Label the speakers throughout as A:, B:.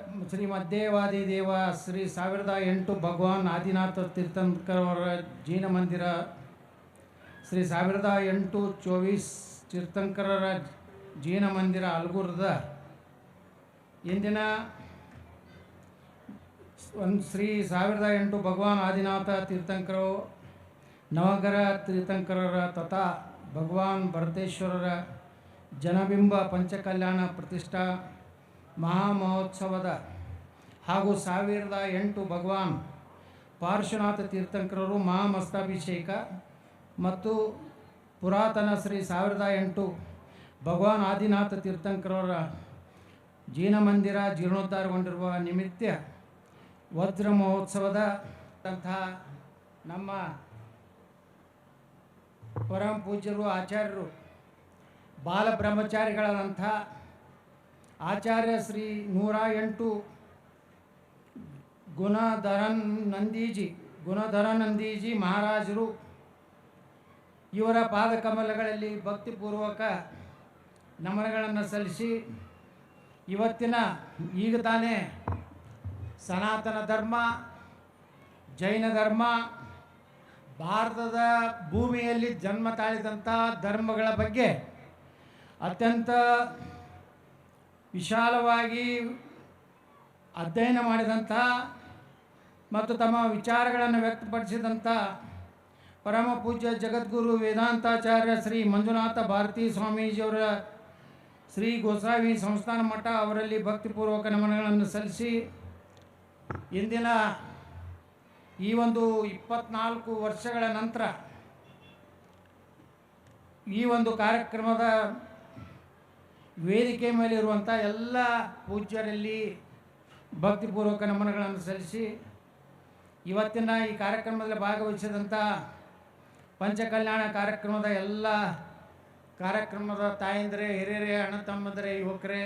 A: ಶ್ರೀಮದ್ದೇವಾದಿದೇವ ಶ್ರೀ 1008 ಭಗವಾನ್ ಆದಿನಾಥ ತೀರ್ಥಂಕರವರ ಜೈನ ಮಂದಿರ, ಶ್ರೀ 1008-24 ತೀರ್ಥಂಕರರ ಜೈನ ಮಂದಿರ ಅಲ್ಗುರ್ದ ಇಂದಿನ ಶ್ರೀ 1008 ಭಗವಾನ್ ಆದಿನಾಥ ತೀರ್ಥಂಕರರು, ನವಗ್ರಹ ತೀರ್ಥಂಕರರ ತಥಾ ಭಗವಾನ್ ಭರತೇಶ್ವರರ ಜನಬಿಂಬ ಪಂಚಕಲ್ಯಾಣ ಪ್ರತಿಷ್ಠಾ ಮಹಾಮಹೋತ್ಸವದ ಹಾಗೂ 1008 ಭಗವಾನ್ ಪಾರ್ಶ್ವನಾಥ ತೀರ್ಥಂಕರರು ಮಹಾಮಸ್ತಾಭಿಷೇಕ ಮತ್ತು ಪುರಾತನ ಶ್ರೀ 1008 ಭಗವಾನ್ ಆದಿನಾಥ ತೀರ್ಥಂಕರರ ಜೈನ ಮಂದಿರ ಜೀರ್ಣೋದ್ಧಾರಗೊಂಡಿರುವ ನಿಮಿತ್ತ ವಜ್ರ ಮಹೋತ್ಸವದ ನಮ್ಮ ಪರಮ ಪೂಜ್ಯರು ಆಚಾರ್ಯರು ಬಾಲಬ್ರಹ್ಮಚಾರಿಗಳಾದಂಥ ಆಚಾರ್ಯ ಶ್ರೀ 108 ಗುಣಧರಾನಂದೀಜಿ ಮಹಾರಾಜರು ಇವರ ಪಾದಕಮಲಗಳಲ್ಲಿ ಭಕ್ತಿಪೂರ್ವಕ ನಮನಗಳನ್ನು ಸಲ್ಲಿಸಿ ಇವತ್ತಿನ ಈಗ ತಾನೇ ಸನಾತನ ಧರ್ಮ, ಜೈನ ಧರ್ಮ, ಭಾರತದ ಭೂಮಿಯಲ್ಲಿ ಜನ್ಮ ತಾಳಿದಂಥ ಧರ್ಮಗಳ ಬಗ್ಗೆ ಅತ್ಯಂತ ವಿಶಾಲವಾಗಿ ಅಧ್ಯಯನ ಮಾಡಿದಂಥ ಮತ್ತು ತಮ್ಮ ವಿಚಾರಗಳನ್ನು ವ್ಯಕ್ತಪಡಿಸಿದಂಥ ಪರಮ ಪೂಜ್ಯ ಜಗದ್ಗುರು ವೇದಾಂತಾಚಾರ್ಯ ಶ್ರೀ ಮಂಜುನಾಥ ಭಾರತೀ ಸ್ವಾಮೀಜಿಯವರ ಶ್ರೀ ಗೋಸಾವಿ ಸಂಸ್ಥಾನ ಮಠ ಅವರಲ್ಲಿ ಭಕ್ತಿಪೂರ್ವಕ ನಮನಗಳನ್ನು ಸಲ್ಲಿಸಿ ಇಂದಿನ ಈ ಒಂದು 24 ವರ್ಷಗಳ ನಂತರ ಈ ಒಂದು ಕಾರ್ಯಕ್ರಮದ ವೇದಿಕೆ ಮೇಲಿರುವಂಥ ಎಲ್ಲ ಪೂಜ್ಯರಲ್ಲಿ ಭಕ್ತಿಪೂರ್ವಕ ನಮನಗಳನ್ನು ಸಲ್ಲಿಸಿ ಇವತ್ತಿನ ಈ ಕಾರ್ಯಕ್ರಮದಲ್ಲಿ ಭಾಗವಹಿಸಿದಂಥ ಪಂಚಕಲ್ಯಾಣ ಕಾರ್ಯಕ್ರಮದ ಎಲ್ಲ ಕಾರ್ಯಕ್ರಮದ ತಾಯಂದಿರೇ, ಹಿರಿಯರೇ, ಅಣ್ಣ ತಮ್ಮಂದಿರೇ, ಯುವಕರೇ,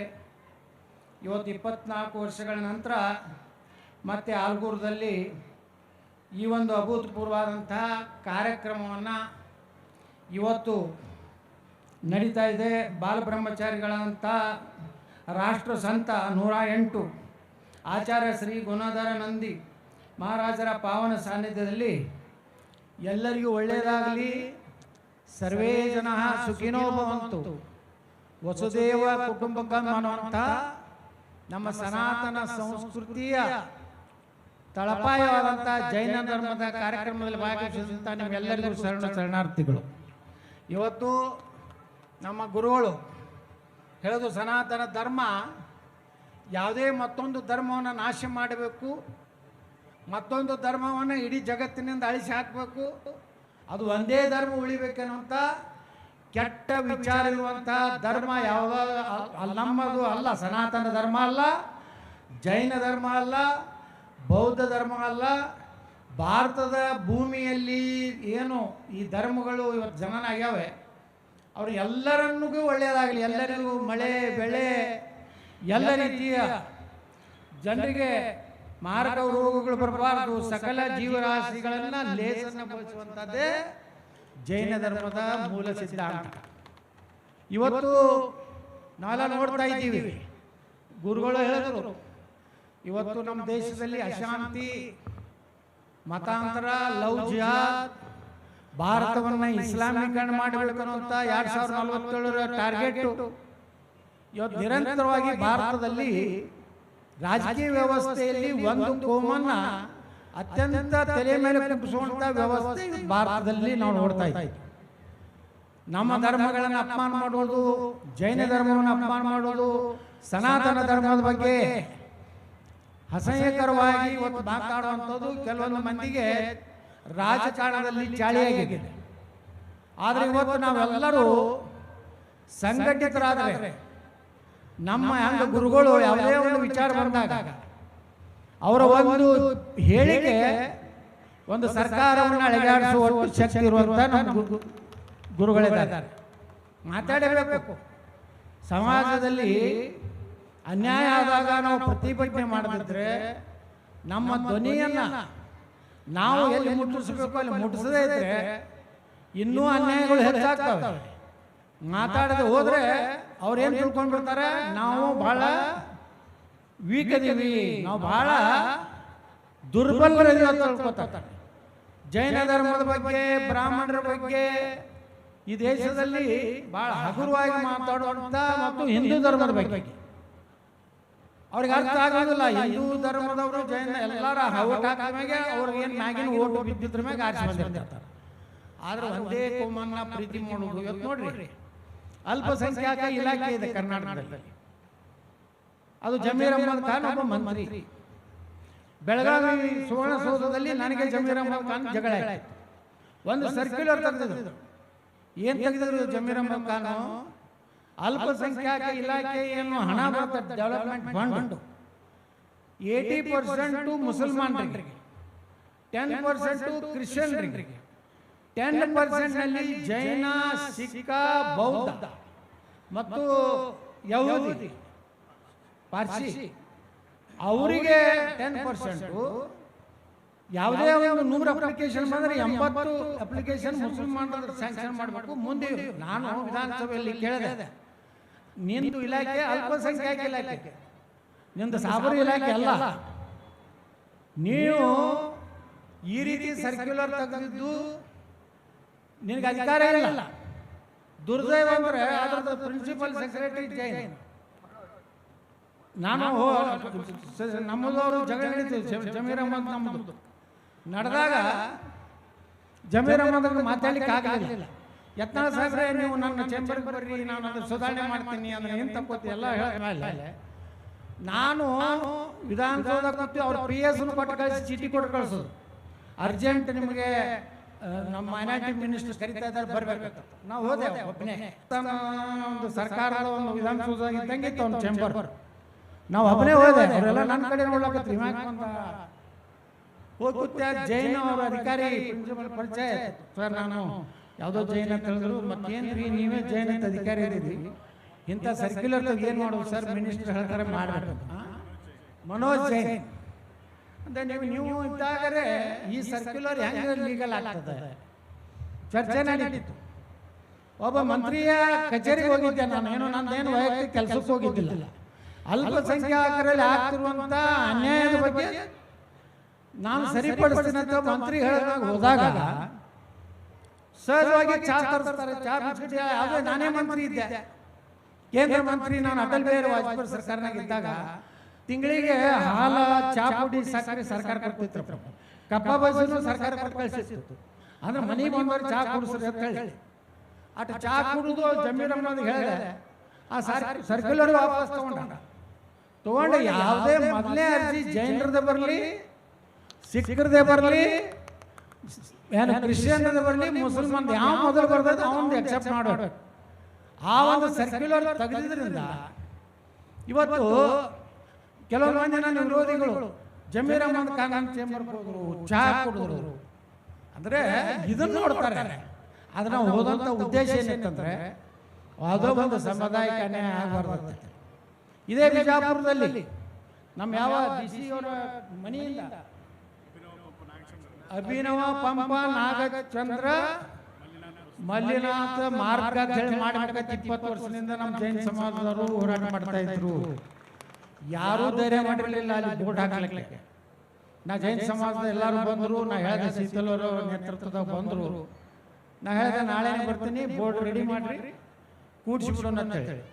A: ಇವತ್ತು 24 ವರ್ಷಗಳ ನಂತರ ಮತ್ತೆ ಆಲ್ಗೂರದಲ್ಲಿ ಈ ಒಂದು ಅಭೂತಪೂರ್ವವಾದಂತಹ ಕಾರ್ಯಕ್ರಮವನ್ನು ಇವತ್ತು ನಡೀತಾ ಇದೆ. ಬಾಲಬ್ರಹ್ಮಚಾರಿಗಳಂಥ ರಾಷ್ಟ್ರ ಸಂತ 108 ಆಚಾರ್ಯ ಶ್ರೀ ಗುಣಧರಾನಂದಿ ಮಹಾರಾಜರ ಪಾವನ ಸಾನ್ನಿಧ್ಯದಲ್ಲಿ ಎಲ್ಲರಿಗೂ ಒಳ್ಳೆಯದಾಗಲಿ, ಸರ್ವೇ ಜನ ಸುಖಿನೋ ಭವಂತು, ವಸುದೇವ ಕುಟುಂಬಕಂ ಅನ್ನುವಂಥ ನಮ್ಮ ಸನಾತನ ಸಂಸ್ಕೃತಿಯ ತಳಪಾಯವಾದಂಥ ಜೈನ ಧರ್ಮದ ಕಾರ್ಯಕ್ರಮದಲ್ಲಿ ಭಾಗವಹಿಸಿದಂಥ ನಿಮ್ಮೆಲ್ಲರಿಗೂ ಶರಣಾರ್ಥಿಗಳು. ಇವತ್ತು ನಮ್ಮ ಗುರುಗಳು ಹೇಳೋದು, ಸನಾತನ ಧರ್ಮ ಯಾವುದೇ ಮತ್ತೊಂದು ಧರ್ಮವನ್ನು ನಾಶ ಮಾಡಬೇಕು, ಮತ್ತೊಂದು ಧರ್ಮವನ್ನು ಇಡೀ ಜಗತ್ತಿನಿಂದ ಅಳಿಸಿ ಹಾಕಬೇಕು, ಅದು ಒಂದೇ ಧರ್ಮ ಉಳಿಬೇಕನ್ನುವಂಥ ಕೆಟ್ಟ ವಿಚಾರ ಇರುವಂಥ ಧರ್ಮ ಯಾವುದೋ ನಮ್ಮದು ಅಲ್ಲ. ಸನಾತನ ಧರ್ಮ ಅಲ್ಲ, ಜೈನ ಧರ್ಮ ಅಲ್ಲ, ಬೌದ್ಧ ಧರ್ಮ ಅಲ್ಲ. ಭಾರತದ ಭೂಮಿಯಲ್ಲಿ ಏನು ಈ ಧರ್ಮಗಳು ಇವತ್ತು ಜನನ ಆಗ್ಯಾವೆ, ಅವರು ಎಲ್ಲರನ್ನೂ ಒಳ್ಳೆಯದಾಗಲಿ, ಎಲ್ಲರಿಗೂ ಮಳೆ ಬೆಳೆ ಎಲ್ಲ ರೀತಿಯ ಜನರಿಗೆ ಮಾರಕ ರೋಗಗಳು ಬರಬಾರದು, ಸಕಲ ಜೀವರಾಶಿಗಳನ್ನು ಲೇಸನಗೊಳಿಸುವಂಥದ್ದೇ ಜೈನ ಧರ್ಮದ ಮೂಲ ಸಿದ್ಧಾಂತ. ಇವತ್ತು ನಾವೆಲ್ಲ ನೋಡ್ತಾ ಇದ್ದೀವಿ, ಗುರುಗಳು ಹೇಳಿದ್ರು, ಇವತ್ತು ನಮ್ಮ ದೇಶದಲ್ಲಿ ಅಶಾಂತಿ, ಮತಾಂತರ, ಲವ್ ಜಿಹಾದ್, ಭಾರತವನ್ನು ಇಸ್ಲಾಮೀಕರಣ ಮಾಡಬೇಕು ಅನ್ನುವಂಥ 2047 ಟಾರ್ಗೆಟ್ ಇವತ್ತು ನಿರಂತರವಾಗಿ ಭಾರತದಲ್ಲಿ ರಾಜಕೀಯ ವ್ಯವಸ್ಥೆಯಲ್ಲಿ ಒಂದು ಕೋಮನ್ನು ಅತ್ಯಂತ ತಲೆ ಮೇಲೆ ಕುಂಪಿಸುವಂಥ ವ್ಯವಸ್ಥೆ ಭಾರತದಲ್ಲಿ ನಾವು ನೋಡ್ತಾ ಇದ್ದೀವಿ. ನಮ್ಮ ಧರ್ಮಗಳನ್ನು ಅಪಮಾನ ಮಾಡೋದು, ಜೈನ ಧರ್ಮವನ್ನು ಅಪಮಾನ ಮಾಡೋದು, ಸನಾತನ ಧರ್ಮದ ಬಗ್ಗೆ ಅಸಹ್ಯಕರವಾಗಿ ಇವತ್ತು ಮಾತಾಡುವಂಥದ್ದು ಕೆಲವೊಂದು ಮಂದಿಗೆ ರಾಜಕಾರಣದಲ್ಲಿ ಚಾಳಿಯಾಗಿದೆ. ಆದರೆ ಇವತ್ತು ನಾವೆಲ್ಲರೂ ಸಂಘಟಿತರಾದರೆ ನಮ್ಮ ಹಂಗ ಗುರುಗಳು ಯಾವುದೇ ಒಂದು ವಿಚಾರ ಬಂದಾಗ ಅವರ ಒಂದು ಹೇಳಿಕೆ ಒಂದು ಸರ್ಕಾರವನ್ನು ಅಳೆಗಾಡಿಸುವ ಶಕ್ತಿ ಇರುವಂಥ ನಮ್ಮ ಗುರುಗಳಿದ್ದಾರೆ. ಮಾತಾಡಬೇಕು. ಸಮಾಜದಲ್ಲಿ ಅನ್ಯಾಯ ಆದಾಗ ನಾವು ಪ್ರತಿಭಟನೆ ಮಾಡದಿದ್ರೆ ನಮ್ಮ ಧ್ವನಿಯನ್ನು ನಾವು ಎಲ್ಲಿ ಮುಟ್ಟಿಸಬೇಕು ಅಲ್ಲಿ ಮುಟ್ಟಿಸದೇ ಇದ್ರೆ ಇನ್ನೂ ಅನ್ಯಾಯಗಳು ಹೆಚ್ಚಾಗ್ತವೆ. ಮಾತಾಡದೆ ಹೋದರೆ ಅವ್ರೇನು ತಿಳ್ಕೊಂಡ್ಬಿಡ್ತಾರೆ, ನಾವು ಭಾಳ ವೀಕ್ ಅದೀವಿ, ನಾವು ಬಹಳ ದುರ್ಬಲರದೀವಿ ಅಂತ ತಿಳ್ಕೊತಾರೆ. ಜೈನ ಧರ್ಮದ ಬಗ್ಗೆ, ಬ್ರಾಹ್ಮಣರ ಬಗ್ಗೆ ಈ ದೇಶದಲ್ಲಿ ಬಹಳ ಹಗುರವಾಗಿ ಮಾತಾಡುವಂಥ ಮತ್ತು ಹಿಂದೂ ಧರ್ಮದ ಬಗ್ಗೆ ಅವ್ರಿಗೆ ಅರ್ಥ ಆಗೋದಿಲ್ಲ. ಹಿಂದೂ ಧರ್ಮದವರು ಜೈನ ಎಲ್ಲರ ಓಟ್ ಹಾಕಿದ ಮ್ಯಾಗೆ ಅವ್ರಿಗೆ ಏನು ಮ್ಯಾಗಿನ ಓಟು ಬಿದ್ದಿದ್ರ ಮ್ಯಾಗ ಆರಿಸಿ ಬಂದಿರ್ತಾರೆ. ಆದ್ರೆ ಒಂದೇ ಕೋಮನ್ನ ಪ್ರೀತಿ ಮಾಡೋದು. ಇವತ್ತು ನೋಡ್ರಿ ಅಲ್ಪಸಂಖ್ಯಾತ ಇಲಾಖೆ ಇದೆ ಕರ್ನಾಟಕದಲ್ಲಿ, ಅದು ಜಮೀರ್ ಅಹ್ಮದ್ ಖಾನ್ ಒಬ್ಬ ಮಂತ್ರಿ. ಬೆಳಗಾವಿ ಸುವರ್ಣಸೌಧದಲ್ಲಿ ನನಗೆ ಜಮೀರ್ ಅಹ್ಮದ್ ಖಾನ್ ಜಗಳ ಆಯ್ತು. ಒಂದು ಸರ್ಕ್ಯುಲರ್ ತೆಗೆದಿದ್ರು. ಏನು ತೆಗೆದಿದ್ರು ಜಮೀರ್ ಅಹ್ಮದ್ ಖಾನ್? ಅಲ್ಪಸಂಖ್ಯಾತ ಇಲಾಖೆಯನ್ನು ಹಣ ಬರ್ತದೆ ಡೆವಲಪ್ಮೆಂಟ್ ಫಂಡ್ 80% ಮುಸಲ್ಮಾನರಿಗೆ, 10% ಕ್ರಿಶ್ಚಿಯನ್ರಿಗೆ, 10% ನಲ್ಲಿ ಜೈನ, ಸಿಖ್, ಬೌದ್ಧ ಮತ್ತು ಯಹೂದಿ, ಪಾರ್ಸಿ ಅವರಿಗೆ 10%. ಯಾವುದೇ ಒಂದು 100 ಅಪ್ಲಿಕೇಶನ್ ಬಂದರೆ 80 ಅಪ್ಲಿಕೇಶನ್ ಮುಸಲ್ಮಾನರು ಸ್ಯಾಂಕ್ಷನ್ ಮಾಡಬೇಕು. ಮುಂದೆ ನಾನು ವಿಧಾನಸಭೆಯಲ್ಲಿ ಕೇಳಿದೆ, ನಿಂದು ಇಲಾಖೆ ಅಲ್ಪಸಂಖ್ಯಾತ ಇಲಾಖೆ, ನಿಂದು ಸಾಬರಿ ಇಲಾಖೆ ಅಲ್ಲ. ನೀವು ಈ ರೀತಿ ಸರ್ಕ್ಯುಲರ್ ತೆಗೆದಿದ್ದು ನಿನಗೆ ಅಧಿಕಾರ ಇಲ್ಲ. ದುರ್ದೈವ ಅಂದರೆ ಅದರದ ಪ್ರಿನ್ಸಿಪಲ್ ಸೆಕ್ರೆಟರಿ ಜೈನ್. ನಾನು ನಮ್ಮದವರು ಜಗಳ ನಡೀತೀವಿ, ಜಮೀರ್ ಅಹ್ಮದ್ ನಮ್ಮದು ನಡೆದಾಗ ಜಮೀರ್ ಅಹ್ಮದ್ ಮಾತಾಡ್ಲಿಕ್ಕೆ ಆಗಲಿಲ್ಲ. ಯತ್ನಾಳ್ ಸಾಹೇಬ್ರೆ, ನೀವು ನನ್ನ ಚೇಂಬರ್ಗೆ ಬರ್ರಿ, ನಾನು ಅದನ್ನು ಸುಧಾರಣೆ ಮಾಡ್ತೀನಿ ಅಂದ್ರೆ ಏನು ತಪ್ಪತ್ತಿ ಎಲ್ಲ ಹೇಳಿದ್ಮೇಲೆ ನಾನು ವಿಧಾನಸೌಧ ಕೂತು ಅವ್ರ PS ಕೊಟ್ಟು ಕಳಿಸಿ ಚೀಟಿ ಕೊಟ್ಟು ಕಳಿಸೋದು, ಅರ್ಜೆಂಟ್ ನಿಮಗೆ ನಮ್ಮ ಮೈನಾರಿಟಿ ಮಿನಿಸ್ಟರ್ ಕರಿತಾ ಇದ್ದಾರೆ ಬರಬೇಕು. ನಾವು ಹೋದೆ ಒಬ್ಬನೇ. ಒಂದು ಸರ್ಕಾರದ ಒಂದು ವಿಧಾನಸೌಧ ಇದ್ದಂಗೆ ಇತ್ತು ಒಂದು ಚೇಂಬರ್. ನಾವು ಒಬ್ಬನೇ ಹೋದೆ, ಅವರೆಲ್ಲ ನನ್ನ ಕಡೆ ನೋಡ್ಲಕತ್ರಿ. ಹೋಗಿ ಕೂತ ಜೈನ ಅವರ ಅಧಿಕಾರಿ ಪ್ರಿನ್ಸಿಪಲ್ ಪರಿಚಯ ಸರ್, ನಾನು ಯಾವುದೋ ಜೈನ್ ಅಂತ ಹೇಳಿದ್ರು. ಮತ್ತೇನ್ರಿ ನೀವೇ ಜೈನ್ ಅಂತ ಅಧಿಕಾರಿ ಇದ್ದೀರಿ, ಇಂಥ ಸರ್ಕ್ಯುಲರ್ ಏನು ಮಾಡೋದು ಸರ್, ಮಿನಿಸ್ಟರ್ ಹೇಳ್ತಾರೆ ಮಾಡಬೇಕು. ಮನೋಜ್ ಜೈನ್ ಅಂತ ನೀವು ಇದ್ದಾಗರೆ ಈ ಸರ್ಕ್ಯುಲರ್ ಹೆಂಗೆ ಲೀಗಲ್ ಆಗ್ತದೆ ಚರ್ಚೆ ನಡೀತಿತ್ತು. ಒಬ್ಬ ಮಂತ್ರಿಯ ಕಚೇರಿಗೆ ಹೋಗಿದ್ದೆ ನಾನು, ಏನೋ ನಂದೇನು ವೈಯಕ್ತಿಕ ಕೆಲಸಕ್ಕೆ ಹೋಗಿದ್ದಿಲ್ಲ. ಅಲ್ಪಸಂಖ್ಯಾತರಲ್ಲಿ ಆಗ್ತಿರುವಂಥ ಅನ್ಯಾಯದ ಬಗ್ಗೆ ನಾನು ಸರಿಪಡಿಸ್ತೀನಿ ಅಂತ ಮಂತ್ರಿ ಹೇಳಿದಾಗ ಹೋದಾಗ ಸಹಜವಾಗಿ ಚಾ ತರಿಸ್ತಾರೆ. ಚಾ ಬಿಸ್ಕಿಟ್ ಯಾವುದೇ, ನಾನೇ ಮಂತ್ರಿ ಇದ್ದೆ, ಕೇಂದ್ರ ಮಂತ್ರಿ. ನಾನು ಅಟಲ್ ಬಿಹಾರಿ ವಾಜಪೇಯಿ ಸರ್ಕಾರನಾಗ ಇದ್ದಾಗ ತಿಂಗಳಿಗೆ ಹಾಲ, ಚಾ ಪುಡಿ, ಸಕ್ಕರೆ ಸರ್ಕಾರ ಕೊಡ್ತಿತ್ತು. ಕಪ್ಪ ಬಸ್ಸನ್ನು ಸರ್ಕಾರ ಕೊಟ್ಟು ಕಳಿಸಿತ್ತು. ಅಂದ್ರೆ ಮನೆಗೆ ಬಂದವ್ರು ಚಾ ಕುಡಿಸ್ರಿ ಅಂತ ಹೇಳಿ ಅಟ್ ಚಾ ಕುಡಿದು ಜಮೀರ್ ಅಹ್ಮದ್ ಹೇಳಿದೆ. ಆ ಸರ್ಕ್ಯುಲರ್ ವಾಪಸ್ ತಗೊಂಡು ಯಾವುದೇ ಮೊದಲನೇ ಅರ್ಜಿ ಜೈನರದೇ ಬರಲಿ, ಸಿಖ್ರದೇ ಬರಲಿ, ಏನು ಕ್ರಿಶ್ಚಿಯನ್ರದೇ ಬರಲಿ, ಮುಸಲ್ಮಾನ್ ಯಾವ ಮೊದಲು ಬರ್ತದೆ ಅವನು ಎಕ್ಸೆಪ್ಟ್ ಮಾಡಬೇಕು. ಆ ಒಂದು ಸರ್ಕ್ಯುಲರ್ ತೆಗೆದಿದ್ರಿಂದ ಇವತ್ತು ಕೆಲವು ಮಂದಿ ನನ್ನ ವಿರೋಧಿಗಳು ಜಮೀರ್ ಅಹ್ಮದ್ ಖಾನ್ ಚೇಂಬರ್ಗೆ ಹೋದ್ರು, ಚಹಾ ಕುಡಿದ್ರು. ಅಂದರೆ ಇದನ್ನು ನೋಡ್ತಾರೆ. ಅದನ್ನ ಹೋದಂಥ ಉದ್ದೇಶ ಏನಿತ್ತಂದ್ರೆ ಯಾವುದೋ ಒಂದು ಸಾಂಪ್ರದಾಯಿಕ ಅನ್ಯಾಯ ಆಗಬಾರ್ದು. ಇದೇ ಬಿಜಾಪುರದಲ್ಲಿ ನಮ್ಮ ಯಾವ DC ಅವರ ಮನೆಯಿಂದ ಅಭಿನವ ಪಂಪ ನಾಗಚಂದ್ರ ಮಲ್ಲಿನಾಥ ಮಾರ್ಗ ಮಾಡಬೇಕಂತ 20 ವರ್ಷದಿಂದ ನಮ್ಮ ಜೈನ ಸಮಾಜದವರು ಹೋರಾಟ ಮಾಡ್ತಾ ಇದ್ರು. ಯಾರೂ ಧೈರ್ಯ ಮಾಡಿರಲಿಲ್ಲ ಅಲ್ಲಿ ಬೋರ್ಡ್ ಹಾಕಲಿಕ್ಕೆ. ನಾ ಜೈನ ಸಮಾಜದ ಎಲ್ಲರೂ ಬಂದರು. ನಾ ಹೇಳಿದೆ, ಶೀತಲ್ ಅವರ ನೇತೃತ್ವದಾಗ ಬಂದರು. ನಾ ಹೇಳಿದೆ ನಾಳೆನೇ ಬರ್ತೀನಿ, ಬೋರ್ಡ್ ರೆಡಿ ಮಾಡಿರಿ, ಕೂಡಿಸಿಬಿಡೋಣ ಅಂತ ಹೇಳಿ.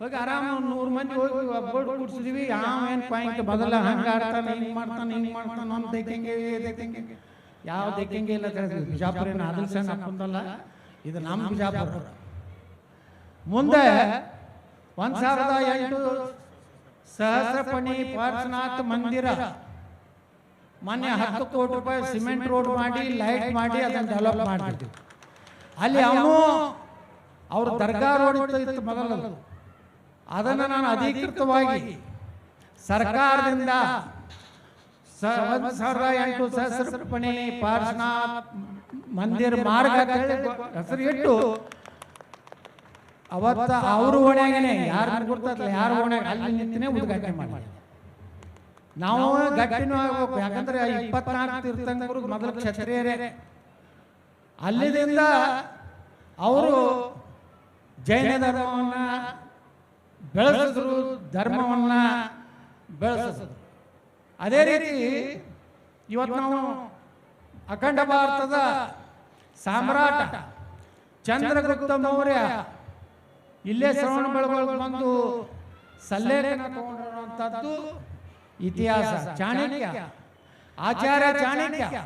A: ಹೋಗಿ ಆರಾಮ 100 ಮಂದಿ ಹೋಗಿ ಬೋರ್ಡ್ ಕೂಡಿಸಿದ್ವಿ. ಏನು ಪಾಯಿಂಟ್ ಮೊದಲ ಹಂಗೆ ಆಡ್ತಾನೆ, ಹಿಂಗೆ ಮಾಡ್ತಾನೆ, ಹಿಂಗೆ ಮಾಡ್ತಾನೆ, ನಮ್ಮ ದೇಖಂಗೆ ಯಾವ ದೇಖಂಗೆ ಇಲ್ಲ. ಬಿಜಾಪುರ ಏನು ಆದಿಲ್ ಶಾನ್ ಹಾಕೊಂಡಲ್ಲ, ಇದು ನಮ್ಮ ಬಿಜಾಪುರ. ಮುಂದೆ 1008 ಸಹಸ್ರಪಣಿ ಪಾರ್ಶ್ವನಾಥ ಮಂದಿರ ಮೊನ್ನೆ 10 ಕೋಟಿ ರೂಪಾಯಿ ಸಿಮೆಂಟ್ ರೋಡ್ ಮಾಡಿ, ಲೈಟ್ ಮಾಡಿ ಅದನ್ನು ಡೆವಲಪ್ ಮಾಡಿದ್ವಿ. ಅಲ್ಲಿ ಅವ್ರ ದರ್ಗಾ ರೋಡ್ ಇತ್ತು ಮೊದಲು. ಅದನ್ನು ನಾನು ಅಧಿಕೃತವಾಗಿ ಸರ್ಕಾರದಿಂದ 1008 ಸಹಸ್ರಪಣಿ ಪಾರ್ಶ್ವನಾಥ್ ಮಂದಿರ ಮಾರ್ಗ ಹೆಸರು ಇಟ್ಟು ಅವತ್ತ ಅವ್ರ ಓಣ್ಯಾಗೇನೆ ಯಾರು ಗೊತ್ತಲ್ಲ, ಯಾರು ಓಣ್ಯಾಗ ಅಲ್ಲಿ ನಿಂತನೇ ಉದ್ಘಾಟನೆ ಮಾಡಿ. ನಾವು ಗಟ್ಟಿನೂ ಆಗಬೇಕು. ಯಾಕಂದ್ರೆ 24 ತೀರ್ಥಂಕರು ಮೊದಲು ಕ್ಷತ್ರಿಯರೇ. ಅಲ್ಲಿದಿಂದ ಅವರು ಜೈನ ಧರ್ಮವನ್ನು ಬೆಳೆಸಿದ್ರು, ಧರ್ಮವನ್ನು ಬೆಳೆಸೋದು. ಅದೇ ರೀತಿ ಇವತ್ತು ನಾವು ಅಖಂಡ ಭಾರತದ ಸಾಮ್ರಾಟ ಚಂದ್ರಗುಪ್ತ ಮೌರ್ಯ ಇಲ್ಲೇ ಶ್ರವಣಬೆಳಗೊಳಗೆ ಬಂದು ಸಲ್ಲೇಖನ ತಗೊಂಡಿರುವಂಥದ್ದು ಇತಿಹಾಸ. ಚಾಣಕ್ಯ, ಆಚಾರ್ಯ ಚಾಣಕ್ಯ.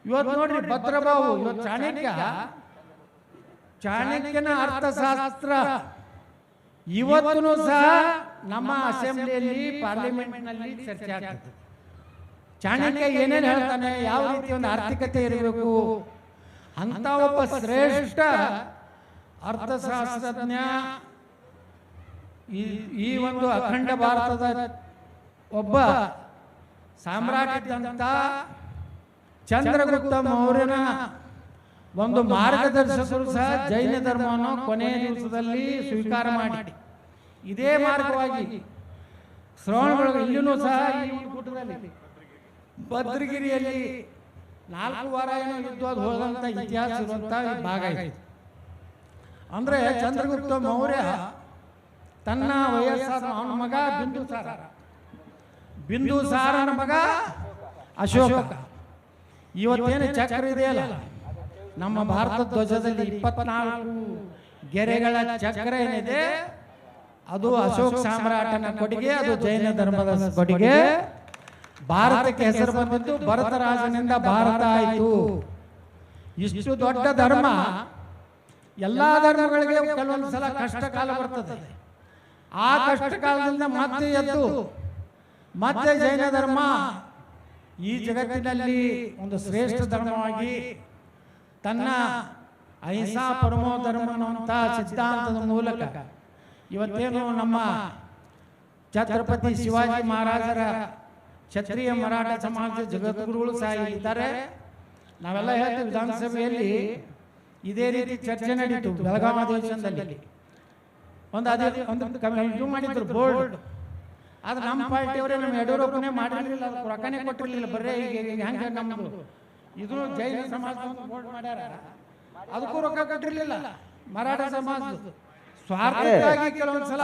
A: ಇವತ್ತು ನೋಡ್ರಿ ಭದ್ರಬಾಹು, ಇವತ್ತು ಚಾಣಕ್ಯನ ಅರ್ಥಶಾಸ್ತ್ರ ಇವತ್ತು ಸಹ ನಮ್ಮ ಅಸೆಂಬ್ಲಿಯಲ್ಲಿ ಪಾರ್ಲಿಮೆಂಟ್ನಲ್ಲಿ ಚರ್ಚೆ ಆಗ್ತದೆ. ಚಾಣಕ್ಯ ಏನೇನು ಹೇಳ್ತಾನೆ, ಯಾವ ರೀತಿ ಒಂದು ಆರ್ಥಿಕತೆ ಇರಬೇಕು ಅಂತ ಒಬ್ಬ ಶ್ರೇಷ್ಠ ಅರ್ಥಶಾಸ್ತ್ರಜ್ಞ ಈ ಒಂದು ಅಖಂಡ ಭಾರತದ ಒಬ್ಬ ಸಾಮ್ರಾಟ ಇದ್ದಂಥ ಚಂದ್ರಗುಪ್ತ ಮೌರ್ಯನ ಒಂದು ಮಾರ್ಗದರ್ಶಕರು ಸಹ ಜೈನ ಧರ್ಮವನ್ನು ಕೊನೆಯ ದಿವಸದಲ್ಲಿ ಸ್ವೀಕಾರ ಮಾಡಿ ಇದೇ ಮಾರ್ಗವಾಗಿ ಶ್ರವಣಬೆಳಗೊಳ ಇಲ್ಲಿನೂ ಸಹ ಈ ಒಂದು ಗುಡ್ಡದಲ್ಲಿ ಭದ್ರಗಿರಿಯಲ್ಲಿ 4 ವಾರ ಏನೋ ಯುದ್ಧ ಹೋದಂಥ ಇತಿಹಾಸ ಇರುವಂಥ ಭಾಗ ಇದೆ. ಅಂದರೆ ಚಂದ್ರಗುಪ್ತ ಮೌರ್ಯ ತನ್ನ ವಯಸ್ಸಾದ ಅವನ ಮಗ ಬಿಂದುಸಾರನ ಮಗ ಅಶೋಕ. ಇವತ್ತೇನು ಚಕ್ರ ಇದೆಯಲ್ಲ ನಮ್ಮ ಭಾರತ ಧ್ವಜದಲ್ಲಿ 24 ಗೆರೆಗಳ ಚಕ್ರ ಏನಿದೆ ಅದು ಅಶೋಕ ಸಾಮ್ರಾಟನ ಕೊಡುಗೆ, ಅದು ಜೈನ ಧರ್ಮದ ಕೊಡುಗೆ. ಭಾರತಕ್ಕೆ ಹೆಸರು ಬಂದಿದ್ದು ಭರತ ರಾಜನಿಂದ ಭಾರತ ಆಯಿತು. ಇಷ್ಟು ದೊಡ್ಡ ಧರ್ಮ, ಎಲ್ಲಾ ಧರ್ಮಗಳಿಗೆ ಕೆಲವೊಂದು ಸಲ ಕಷ್ಟ ಕಾಲ ಬರ್ತದೆ. ಆ ಕಷ್ಟ ಕಾಲದಿಂದ ಮತ್ತೆ ಎದ್ದು ಮತ್ತೆ ಜೈನ ಧರ್ಮ ಈ ಜಗತ್ತಿನಲ್ಲಿ ಒಂದು ಶ್ರೇಷ್ಠ ಧರ್ಮವಾಗಿ ತನ್ನ ಅಹಿಂಸಾ ಪರಮೋ ಧರ್ಮ ಅನ್ನುವಂಥ ಸಿದ್ಧಾಂತದ ಮೂಲಕ ಇವತ್ತೇನು ನಮ್ಮ ಛತ್ರಪತಿ ಶಿವಾಜಿ ಮಹಾರಾಜರ ಕ್ಷತ್ರಿಯ ಮರಾಠ ಸಮಾಜದ ಜಗದ್ಗುರುಗಳು ಸಹ ಇದ್ದಾರೆ. ನಾವೆಲ್ಲ ಹೇಳ್ತೀವಿ ವಿಧಾನಸಭೆಯಲ್ಲಿ ಇದೇ ರೀತಿ ಚರ್ಚೆ ನಡೀತು. ಬೆಳಗಾವಿ ಅಧಿವೇಶನದಲ್ಲಿ ಇದು ಮಾಡಿದ್ರು ಬೋರ್ಡ್. ಆದ್ರೆ ನಮ್ಮ ಪಾರ್ಟಿಯವರೇ ನಮ್ಮ ಯಡಿಯೂರಪ್ಪನೇ ಮಾಡಿರಲಿಲ್ಲ, ರೊಕ್ಕನೇ ಕೊಟ್ಟಿರಲಿಲ್ಲ. ಬರೇ ಹೆಂಗೆ ನಮ್ಮದು ಇದು ಜೈನ ಸಮಾಜ ಬೋರ್ಡ್ ಮಾಡ್ಯಾರ, ಅದಕ್ಕೂ ರೊಕ್ಕ ಕೊಟ್ಟಿರಲಿಲ್ಲ. ಮರಾಠ ಸಮಾಜ ಸ್ವಾರ್ಥಕ್ಕಾಗಿ ಕೆಲವೊಂದ್ಸಲ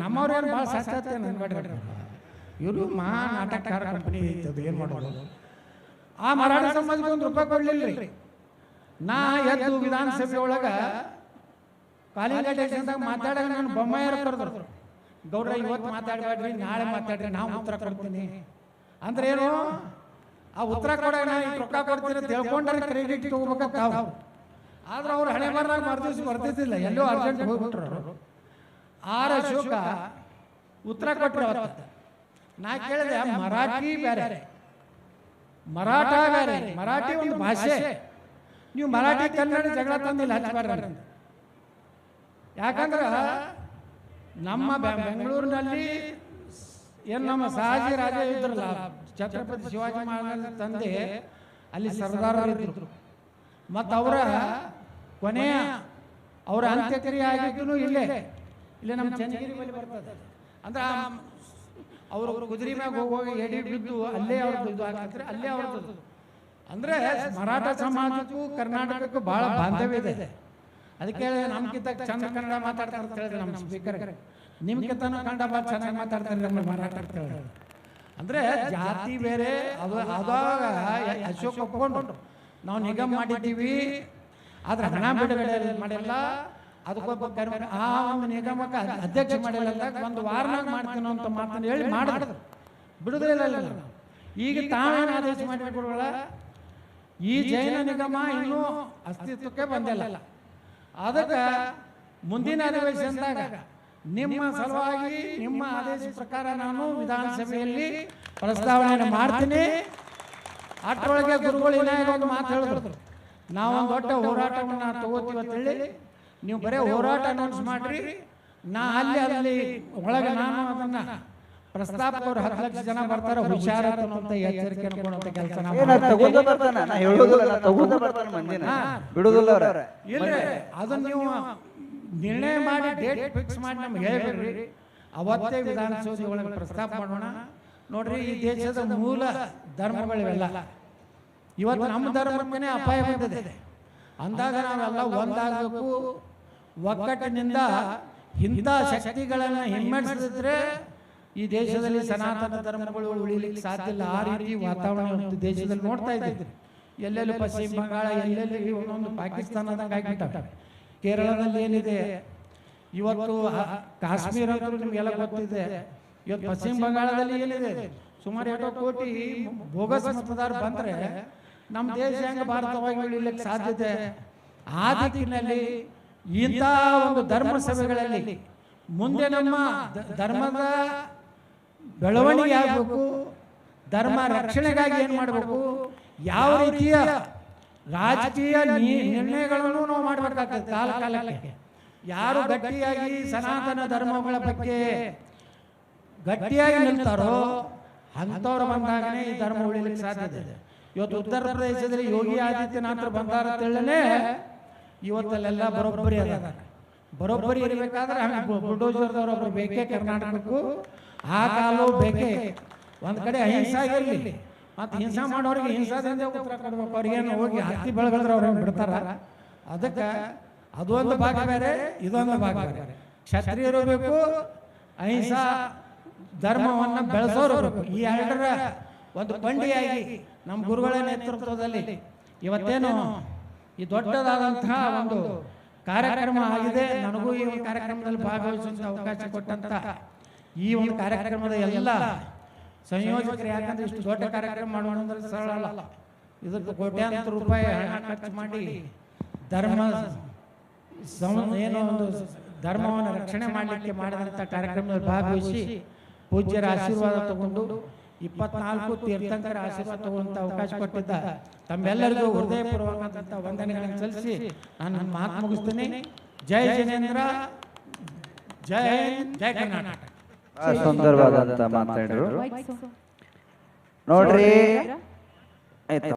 A: ನಮ್ಮವ್ರೇನು ಭಾಳ ಶಾಸ್ತ್ರ ಮಾಡ್ರಿ. ಇವರು ಮಹಾ ನಾಟಕಕಾರ ಕಂಪನಿ ಐತದು, ಏನು ಮಾಡೋದು. ಆ ಮರಾಠ ಸಮಾಜಕ್ಕೆ ₹1 ಕೊಡ್ಲಿಲ್ಲ ರೀ. ನಾ ಎದ್ದು ವಿಧಾನಸಭೆ ಒಳಗ ಕಾಲಿಂಗದಾಗ ಮಾತಾಡಾಗ ನಾನು ಬೊಮ್ಮಾಯರು ಕರೆದ್ರು, ಗೌಡ್ರ ಇವತ್ತು ಮಾತಾಡಬೇಡ್ರಿ, ನಾಳೆ ಮಾತಾಡ್ರಿ, ನಾವು ಉತ್ತರ ಕೊಡ್ತೀನಿ ಅಂದ್ರೆ ಏನು, ಆ ಉತ್ತರ ಕೊಡೋಣ ರೊಕ್ಕ ಕೊಡ್ತೀನಿ ಅಂತ ಹೇಳ್ಕೊಂಡ್ರೆ ಕ್ರೆಡಿಟ್ ತಗೋಬೇಕಂತ ಅವ್ರು. ಆದ್ರೆ ಅವ್ರು ಹಣೆ ಬರನಾಗ ಬರ್ತಿದ್ದಿಲ್ಲ, ಎಲ್ಲೋ ಅರ್ಜೆಂಟ್ ಹೋಗ್ಬಿಟ್ರು ಅವರು. ಆರ್ ಅಶೋಕ ಉತ್ತರ ಕೊಟ್ಟರು. ಅವತ್ತು ನಾ ಕೇಳಿದೆ, ಮರಾಠಿ ಬೇರೆ, ಮರಾಠ ಬೇರೆ, ಮರಾಠಿ ಒಂದು ಭಾಷೆ, ನೀವು ಮರಾಠಿ ಕನ್ನಡ ಜಗಳ ತಂದಿಲ್ಲ ಹಚ್ಚಬಾರ್ದು. ಯಾಕಂದ್ರೆ ನಮ್ಮ ಬೆಂಗಳೂರಿನಲ್ಲಿ ಏನು ನಮ್ಮ ಸಹಾಜಿ ರಾಜ ಇದ್ರಲ್ಲ, ಛತ್ರಪತಿ ಶಿವಾಜಿ ಮಹಾರಾಜರ ತಂದೆ, ಅಲ್ಲಿ ಸರ್ದಾರರಿದ್ರು. ಮತ್ತು ಅವರ ಕೊನೆಯ ಅವರ ಅಂತ್ಯಕ್ರಿಯೆ ಆಗಿದ್ದು ಇಲ್ಲೇ ನಮ್ಮ ಚನ್ನಗಿರಿ ಬಳಿ ಬರ್ತದೆ. ಅಂದ್ರೆ ಅವರು ಕುದುರೆ ಮ್ಯಾಗ ಹೋಗುವಾಗ ಎಡಿ ಬಿದ್ದು ಅಲ್ಲೇ ಅವ್ರದ್ದು ಇದು ಹಾಕಿದ್ರೆ ಅಲ್ಲೇ ಅವ್ರದ್ದು. ಅಂದರೆ ಮರಾಠ ಸಮಾಜಕ್ಕೂ ಕರ್ನಾಟಕಕ್ಕೂ ಭಾಳ ಬಾಂಧವ್ಯ ಇದೆ. ಅದಕ್ಕೆ ನಮ್ಗಿಂತ ಚಂದ ಕನ್ನಡ ಮಾತಾಡ್ತಾರೆ ಅಂತ ಹೇಳಿದ್ರೆ ನಮ್ಮ ಸ್ಪೀಕರ್, ನಿಮ್ಗಿಂತನೂ ಕನ್ನಡ ಭಾಳ ಚೆನ್ನಾಗಿ ಮಾತಾಡ್ತಾರೆ ನಮ್ಮ ಮರಾಠ ಅಂತ ಹೇಳಿ. ಅಂದರೆ ಜಾತಿ ಬೇರೆ. ಅದು ಅದಾಗ ಅಶೋಕ್ ಒಪ್ಕೊಂಡು ನಾವು ನಿಗಮ ಮಾಡಿದ್ದೀವಿ, ಆದ್ರೆ ಹಣ ಬಿಡುಗಡೆ ಮಾಡಿಲ್ಲ. ಅದಕ್ಕೊಬ್ಬ ಆ ಒಂದು ನಿಗಮಕ್ಕೆ ಅಧ್ಯಕ್ಷ ಮಾಡಿಲ್ಲ, ಒಂದು ವಾರನಾಗ ಮಾಡ್ತೀನೋ ಅಂತ ಮಾತನ್ನು ಹೇಳಿ ಮಾಡಿದ್ರು, ಬಿಡುವುದಿಲ್ಲ. ಈಗ ತಾವೇನು ಆದೇಶ ಮಾಡಿಬಿಡೋಲ್ಲ, ಈ ಜೈನ ನಿಗಮ ಇನ್ನೂ ಅಸ್ತಿತ್ವಕ್ಕೆ ಬಂದಿಲ್ಲ. ಅದಕ್ಕೆ ಮುಂದಿನ ಅಧಿವೇಶನದಾಗ ನಿಮ್ಮ ಸಲುವಾಗಿ ನಿಮ್ಮ ಆದೇಶ ಪ್ರಕಾರ ನಾನು ವಿಧಾನಸಭೆಯಲ್ಲಿ ಪ್ರಸ್ತಾವನೆ ಮಾಡ್ತೀನಿ. ಅಷ್ಟರೊಳಗೆ ಗುರುಗಳು ಏನಾಗ ಒಂದು ಮಾತು ಹೇಳಿದ್ರು, ನಾವೊಂದು ದೊಡ್ಡ ಹೋರಾಟವನ್ನು ತಗೋತೀವಿ ಅಂತ ಹೇಳಿ, ನೀವು ಬರೀ ಹೋರಾಟ ಅನೌನ್ಸ್ ಮಾಡ್ರಿ, ನಾ ಅಲ್ಲಿ ಒಳಗೆ ನಾನು ಅದನ್ನ ಪ್ರಸ್ತಾಪಕರು 10 ಲಕ್ಷ ಜನ ಬರ್ತಾರೆ, ಹುಷಾರ ಅನ್ನುವಂಥ ಎಚ್ಚರಿಕೆ ಅನ್ಕೊಳ್ಳುವಂಥ ಕೆಲಸ ಅದನ್ನ ನೀವು ನಿರ್ಣಯ ಮಾಡಿ ಡೇಟ್ ಫಿಕ್ಸ್ ಮಾಡಿ ನಮ್ಗೆ ಹೇಳ್ಬಿಡ್ರಿ. ಅವತ್ತೇ ವಿಧಾನಸೌಧ ಒಳಗೆ ಪ್ರಸ್ತಾಪ ಮಾಡೋಣ. ನೋಡ್ರಿ, ಈ ದೇಶದ ಮೂಲ ಧರ್ಮಗಳಿವೆಲ್ಲ. ಇವತ್ತು ನಮ್ಮ ಧರ್ಮಕ್ಕೇ ಅಪಾಯ ಬಂದಿದೆ ಅಂದಾಗ ನಾವೆಲ್ಲ ಒಂದಾಗಬೇಕು. ಒಗ್ಗಟ್ಟಿನಿಂದ ಇಂಥ ಶಕ್ತಿಗಳನ್ನು ಹಿಮ್ಮೆಟ್ಟಿಸಿದ್ರೆ ಈ ದೇಶದಲ್ಲಿ ಸನಾತನ ಧರ್ಮಗಳು ಉಳಿಲಿಕ್ಕೆ ಸಾಧ್ಯ ಇಲ್ಲ. ಆ ರೀತಿ ವಾತಾವರಣ ಇವತ್ತು ದೇಶದಲ್ಲಿ ನೋಡ್ತಾ ಇದ್ದೀವಿ. ಎಲ್ಲೆಲ್ಲಿ ಪಶ್ಚಿಮ ಬಂಗಾಳ, ಎಲ್ಲೆಲ್ಲಿ ಒಂದೊಂದು ಪಾಕಿಸ್ತಾನದಂಗೆ ಆಗಿಬಿಟ್ಟಾವೆ. ಕೇರಳದಲ್ಲಿ ಏನಿದೆ ಇವತ್ತು, ಕಾಶ್ಮೀರ ಅಂತೂ ನಿಮಗೆಲ್ಲ ಗೊತ್ತಿದೆ. ಇವತ್ತು ಪಶ್ಚಿಮ ಬಂಗಾಳದಲ್ಲಿ ಏನಿದೆ, ಸುಮಾರು 2 ಕೋಟಿ ಬೋಗಸ್ ಮತದಾರ ಬಂದರೆ ನಮ್ಮ ದೇಶ ಹೆಂಗೆ ಭಾರತವಾಗಿ ಉಳಿಲಿಕ್ಕೆ ಸಾಧ್ಯತೆ? ಆ ದಿಕ್ಕಿನಲ್ಲಿ ಇಂಥ ಒಂದು ಧರ್ಮ ಸಭೆಗಳಲ್ಲಿ ಮುಂದೆ ನಮ್ಮ ಧರ್ಮದ ಬೆಳವಣಿಗೆ ಆಗಬೇಕು, ಧರ್ಮ ರಕ್ಷಣೆಗಾಗಿ ಏನು ಮಾಡಬೇಕು, ಯಾವ ರೀತಿಯ ರಾಜಕೀಯ ನಿರ್ಣಯಗಳನ್ನು ನಾವು ಮಾಡಬೇಕಾಗ್ತದೆ. ಕಾಲ ಕಾಲಕ್ಕೆ ಯಾರು ಗಟ್ಟಿಯಾಗಿ ಸನಾತನ ಧರ್ಮಗಳ ಬಗ್ಗೆ ಗಟ್ಟಿಯಾಗಿ ನಿಲ್ತಾರೋ ಅಂಥವ್ರು ಬಂದಾಗನೇ ಈ ಧರ್ಮ ಉಳಿಲಿಕ್ಕೆ ಸಾಧ್ಯತೆ ಇದೆ. ಇವತ್ತು ಉತ್ತರ ಪ್ರದೇಶದಲ್ಲಿ ಯೋಗಿ ಆದಿತ್ಯನಾಥರು ಬಂದಾರ ಅಂತೇಳನೇ ಇವತ್ತಲ್ಲೆಲ್ಲ ಬರೋಬ್ಬರಿ ಅದ. ಬರೋಬ್ಬರಿ ಇರಬೇಕಾದ್ರೆ ಹಂಗೆ ಬುಲ್ಡೋಜರ್ದವ್ರೊಬ್ರು ಬೇಕೇ ಕರ್ನಾಟಕಕ್ಕೂ. ಆ ಕಾಲು ಬೇಕೇ. ಒಂದು ಕಡೆ ಅಹಿಂಸೆ ಆಗಿರಲಿ, ಮತ್ತು ಹಿಂಸೆ ಮಾಡೋರಿಗೆ ಹಿಂಸಾದಿಂದ ಉತ್ತರ ಕೊಡ್ಬೇಕು. ಅವ್ರಿಗೇನು ಹೋಗಿ ಹತ್ತಿ ಬೆಳೆಗಳಿದ್ರೆ ಅವ್ರೇನು ಬಿಡ್ತಾರ? ಅದಕ್ಕೆ ಅದೊಂದು ಭಾಗ ಬೇರೆ, ಇದೊಂದು ಭಾಗ ಬೇರೆ. ಕ್ಷತ್ರಿಯರು ಬೇಕು, ಅಹಿಂಸಾ ಧರ್ಮವನ್ನು ಬೆಳೆಸೋರು ಬೇಕು. ಈ ಎರಡರ ಒಂದು ಕೊಂಡಿಯಾಗಿ ನಮ್ಮ ಗುರುಗಳ ನೇತೃತ್ವದಲ್ಲಿ ಇವತ್ತೇನು ಈ ದೊಡ್ಡದಾದಂತಹ ಒಂದು ಕಾರ್ಯಕ್ರಮ ಆಗಿದೆ. ನನಗೂ ಈ ಒಂದು ಕಾರ್ಯಕ್ರಮದಲ್ಲಿ ಭಾಗವಹಿಸುವಂಥ ಅವಕಾಶ ಕೊಟ್ಟಂತ ಈ ಒಂದು ಕಾರ್ಯಕ್ರಮದ ಎಲ್ಲ ಸಂಯೋಜಕರು, ಯಾಕಂದ್ರೆ ಇಷ್ಟು ದೊಡ್ಡ ಕಾರ್ಯಕ್ರಮ ಮಾಡೋಣ ಅಂದ್ರೆ ಸರಳ ಅಲ್ಲ. ಇದಕ್ಕೆ ಕೋಟ್ಯಾಂತರ ರೂಪಾಯಿ ಹಣ ಖರ್ಚು ಮಾಡಿ ಧರ್ಮ ಏನೋ ಒಂದು ಧರ್ಮವನ್ನು ರಕ್ಷಣೆ ಮಾಡಲಿಕ್ಕೆ ಮಾಡಿದಂಥ ಕಾರ್ಯಕ್ರಮದಲ್ಲಿ ಭಾಗವಹಿಸಿ ಪೂಜ್ಯರ ಆಶೀರ್ವಾದ ತಗೊಂಡು 24 ತೀರ್ಥಂಕರ ಆಶೀರ್ವಾದ ತಗೊಳ್ಳುವಂಥ ಅವಕಾಶ ಕೊಟ್ಟಿದ್ದ ತಮ್ಮೆಲ್ಲರಿಗೂ ಹೃದಯಪೂರ್ವಕವಾದಂಥ ವಂದನೆಗಳನ್ನು ಸಲ್ಲಿಸಿ ನಾನು ನನ್ನ ಮಾತು ಮುಗಿಸ್ತೀನಿ. ಜೈ ಜಿನೇಂದ್ರ, ಜೈ ಹಿಂದ್, ಜೈ ಕರ್ನಾಟಕ.
B: ಸುಂದರವಾದಂತ ಮಾತಾಡಿದ್ರು ನೋಡ್ರಿ.